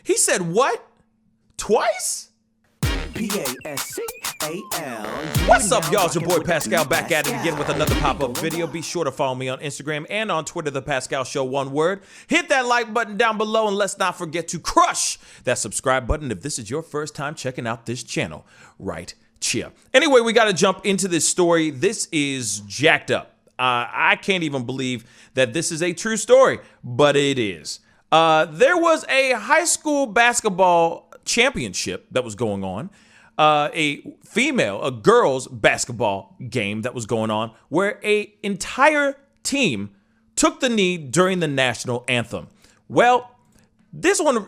He said what? Twice? Pascal. What's up, y'all? It's your boy Pascal back at it again with another pop-up video. Be sure to follow me on Instagram and on Twitter, The Pascal Show, one word. Hit that like button down below, and let's not forget to crush that subscribe button if this is your first time checking out this channel right here. Anyway, we got to jump into this story. This is jacked up. I can't even believe that this is a true story, but it is. There was a high school basketball championship that was going on. A girls basketball game that was going on where an entire team took the knee during the national anthem. Well, this one,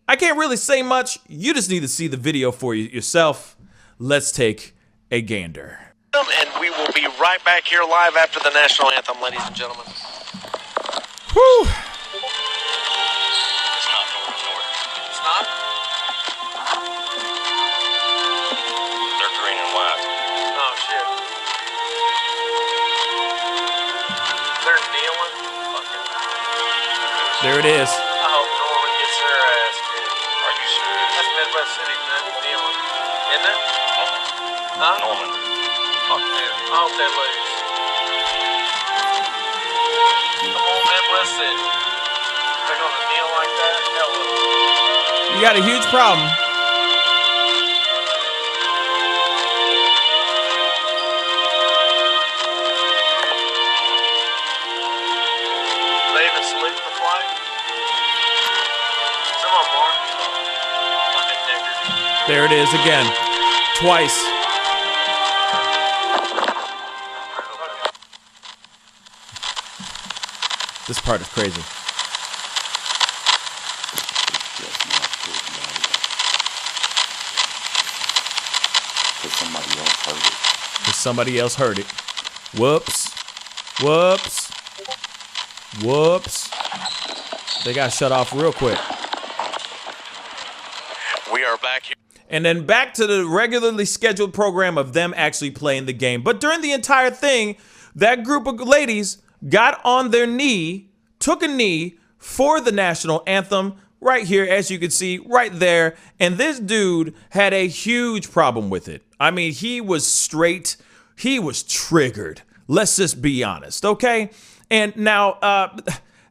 I can't really say much. You just need to see the video for yourself. Let's take a gander. And we will be right back here live after the national anthem, ladies and gentlemen. Whew. It's not? They're green and white. Oh, shit. They're kneeling? Fucking. There it is. I hope Norman gets their ass kicked. Are you serious? That's Midwest City, man. Kneeling. Isn't it? Huh? Norman. Fuck them. I hope they lose. Come on, Midwest City. They're gonna kneel like that? Hell no. You got a huge problem. Do they even salute the flag? Some of them are. Fucking niggers. There it is again. Twice. This part is crazy. Because somebody else heard it. Whoops. Whoops. Whoops. They got shut off real quick. We are back here. And then back to the regularly scheduled program of them actually playing the game. But during the entire thing, that group of ladies got on their knee, took a knee for the national anthem right here, as you can see right there. And this dude had a huge problem with it. I mean, he was triggered. Let's just be honest, okay? And now,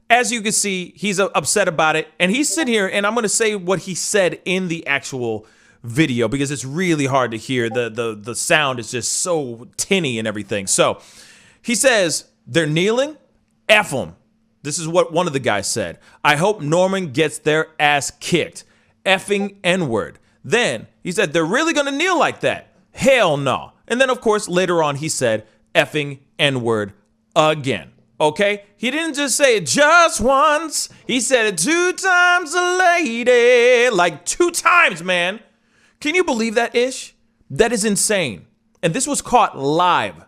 as you can see, he's upset about it. And he's sitting here, and I'm going to say what he said in the actual video because it's really hard to hear. The sound is just so tinny and everything. So he says, they're kneeling? F them. This is what one of the guys said. I hope Norman gets their ass kicked. Effing N-word. Then he said, they're really going to kneel like that? Hell no. And then, of course, later on, he said, effing N-word again. Okay? He didn't just say it just once. He said it 2 times a lady. Like 2 times, man. Can you believe that, Ish? That is insane. And this was caught live.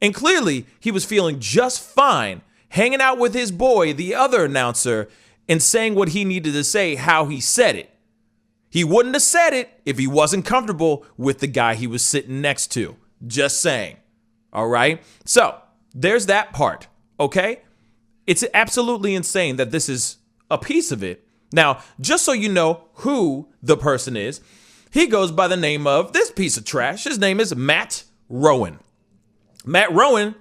And clearly, he was feeling just fine hanging out with his boy, the other announcer, and saying what he needed to say, how he said it. He wouldn't have said it if he wasn't comfortable with the guy he was sitting next to. Just saying. All right? So, there's that part, okay? It's absolutely insane that this is a piece of it. Now, just so you know who the person is, he goes by the name of this piece of trash. His name is Matt Rowan. Matt Rowan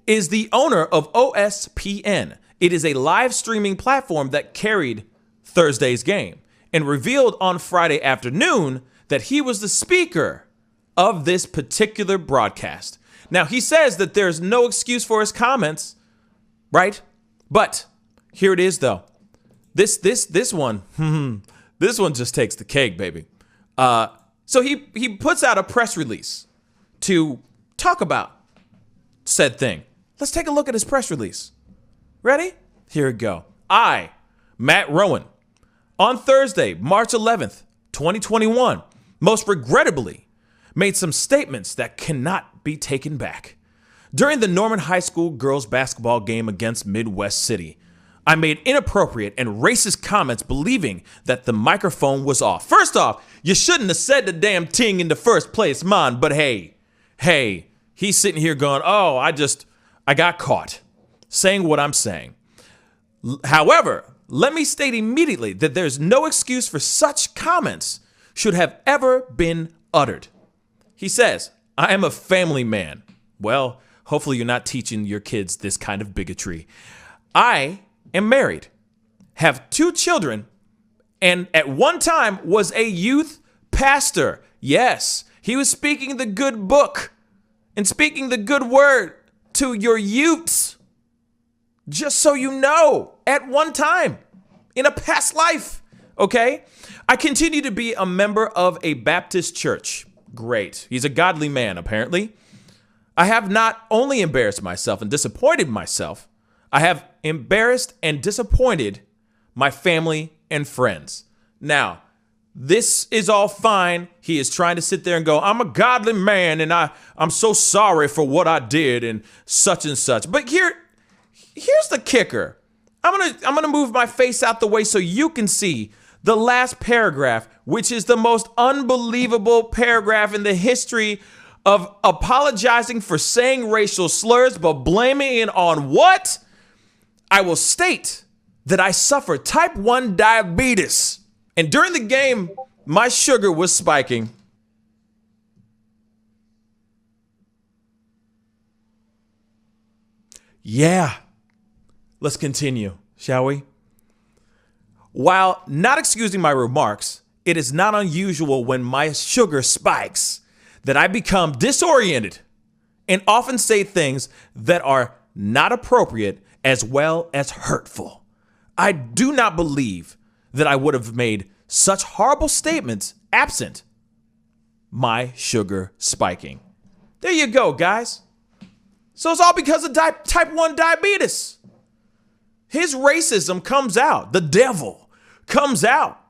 is the owner of OSPN. It is a live streaming platform that carried Thursday's game and revealed on Friday afternoon that he was the speaker of this particular broadcast. Now, he says that there's no excuse for his comments, right? But here it is, though. This one, this one just takes the cake, baby. So he puts out a press release to talk about said thing. Let's take a look at his press release. Ready? Here we go. I, Matt Rowan, on Thursday, March 11th, 2021, most regrettably, made some statements that cannot be taken back. During the Norman High School girls basketball game against Midwest City, I made inappropriate and racist comments believing that the microphone was off. First off, you shouldn't have said the damn thing in the first place, man, but hey, he's sitting here going, oh, I got caught saying what I'm saying. However, let me state immediately that there's no excuse for such comments should have ever been uttered. He says, I am a family man. Well, hopefully you're not teaching your kids this kind of bigotry. I am married, have 2 children, and at one time was a youth pastor. Yes, he was speaking the good book and speaking the good word to your youths. Just so you know, at one time in a past life, okay? I continue to be a member of a Baptist church. Great. He's a godly man, apparently. I have not only embarrassed myself and disappointed myself, I have embarrassed and disappointed my family and friends. Now, this is all fine. He is trying to sit there and go, I'm a godly man and I'm so sorry for what I did and such and such. But here's the kicker. I'm gonna move my face out the way so you can see the last paragraph, which is the most unbelievable paragraph in the history of apologizing for saying racial slurs, but blaming it on what? I will state that I suffer type 1 diabetes. And during the game, my sugar was spiking. Yeah. Let's continue, shall we? While not excusing my remarks, it is not unusual when my sugar spikes that I become disoriented and often say things that are not appropriate as well as hurtful. I do not believe that I would have made such horrible statements absent my sugar spiking. There you go, guys. So it's all because of type 1 diabetes. His racism comes out. The devil comes out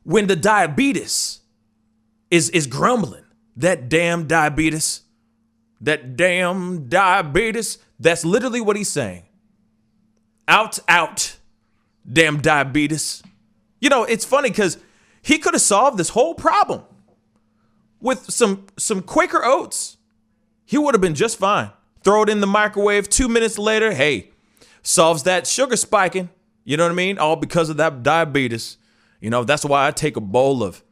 when the diabetes is grumbling. That damn diabetes. That damn diabetes. That's literally what he's saying. Out, damn diabetes. You know, it's funny because he could have solved this whole problem with some Quaker Oats. He would have been just fine. Throw it in the microwave 2 minutes later. Hey, solves that sugar spiking. You know what I mean? All because of that diabetes. You know, that's why I take a bowl of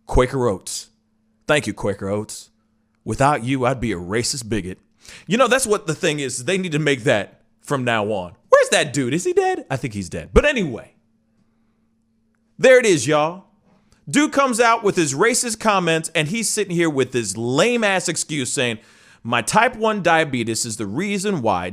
Quaker Oats. Thank you, Quaker Oats. Without you, I'd be a racist bigot. You know, that's what the thing is. They need to make that from now on. Where's that dude? Is he dead? I think he's dead. But anyway, there it is, y'all. Dude comes out with his racist comments and he's sitting here with this lame ass excuse saying, my type 1 diabetes is the reason why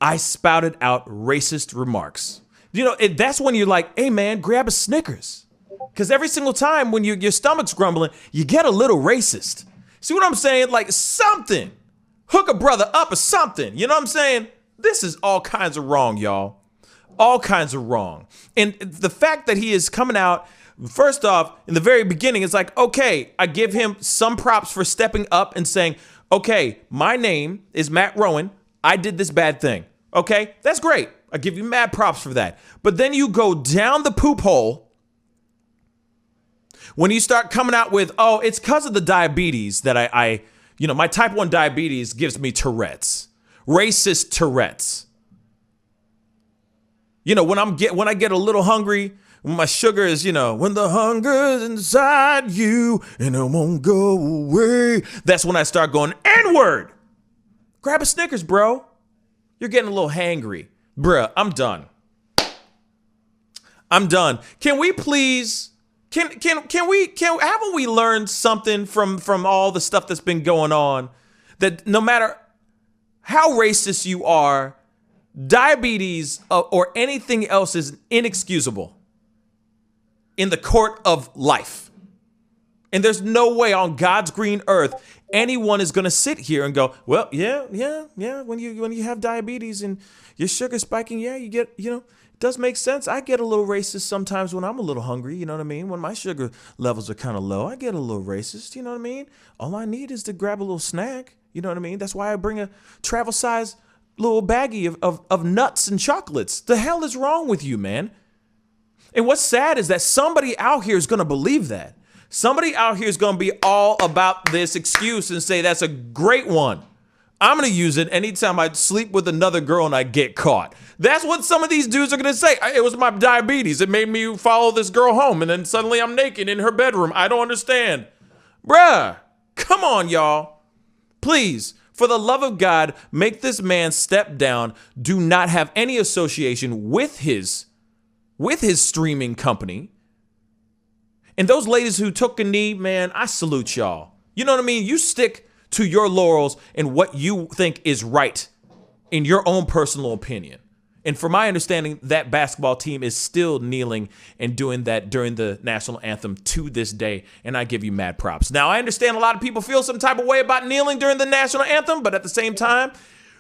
I spouted out racist remarks. You know, that's when you're like, hey man, grab a Snickers. Because every single time when your stomach's grumbling, you get a little racist. See what I'm saying? Like something. Hook a brother up or something. You know what I'm saying? This is all kinds of wrong, y'all. All kinds of wrong. And the fact that he is coming out, first off, in the very beginning, it's like, okay, I give him some props for stepping up and saying, okay, my name is Matt Rowan. I did this bad thing. Okay, that's great. I give you mad props for that. But then you go down the poop hole when you start coming out with, oh, it's because of the diabetes that I my type 1 diabetes gives me Tourette's, racist Tourette's. You know, when I get a little hungry, when my sugar is, when the hunger's inside you and it won't go away, that's when I start going N-word. Grab a Snickers, bro. You're getting a little hangry. Bruh, I'm done. Can we please, haven't we learned something from all the stuff that's been going on, that no matter how racist you are, diabetes or anything else is inexcusable in the court of life. And there's no way on God's green earth anyone is going to sit here and go, well, yeah. When you have diabetes and your sugar spiking, yeah, you get, it does make sense. I get a little racist sometimes when I'm a little hungry. You know what I mean? When my sugar levels are kind of low, I get a little racist. You know what I mean? All I need is to grab a little snack. You know what I mean? That's why I bring a travel size little baggie of nuts and chocolates. The hell is wrong with you, man? And what's sad is that somebody out here is going to believe that. Somebody out here is going to be all about this excuse and say that's a great one. I'm going to use it anytime I sleep with another girl and I get caught. That's what some of these dudes are going to say. It was my diabetes. It made me follow this girl home, and then suddenly I'm naked in her bedroom. I don't understand. Bruh, come on, y'all. Please, for the love of God, make this man step down. Do not have any association with his streaming company. And those ladies who took a knee, man, I salute y'all. You know what I mean? You stick to your laurels and what you think is right in your own personal opinion. And from my understanding, that basketball team is still kneeling and doing that during the national anthem to this day. And I give you mad props. Now, I understand a lot of people feel some type of way about kneeling during the national anthem, but at the same time,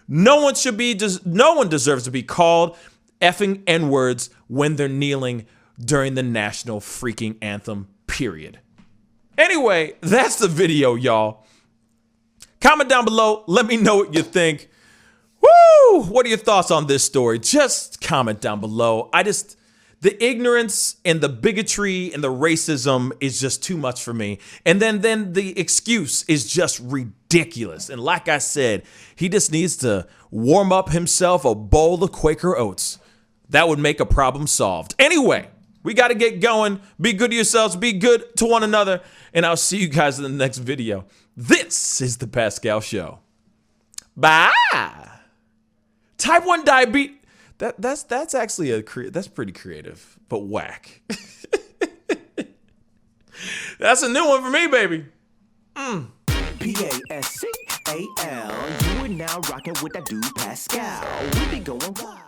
no one deserves to be called effing N-words when they're kneeling during the national freaking anthem, period. Anyway, that's the video, y'all. Comment down below. Let me know what you think. Woo! What are your thoughts on this story? Just comment down below. The ignorance and the bigotry and the racism is just too much for me. And then the excuse is just ridiculous. And like I said, he just needs to warm up himself a bowl of Quaker Oats. That would make a problem solved. Anyway, we got to get going. Be good to yourselves. Be good to one another. And I'll see you guys in the next video. This is The Pascal Show. Bye. Type 1 diabetes. That's actually that's pretty creative, but whack. That's a new one for me, baby. Pascal, you are now rocking with that dude Pascal. We be going wild.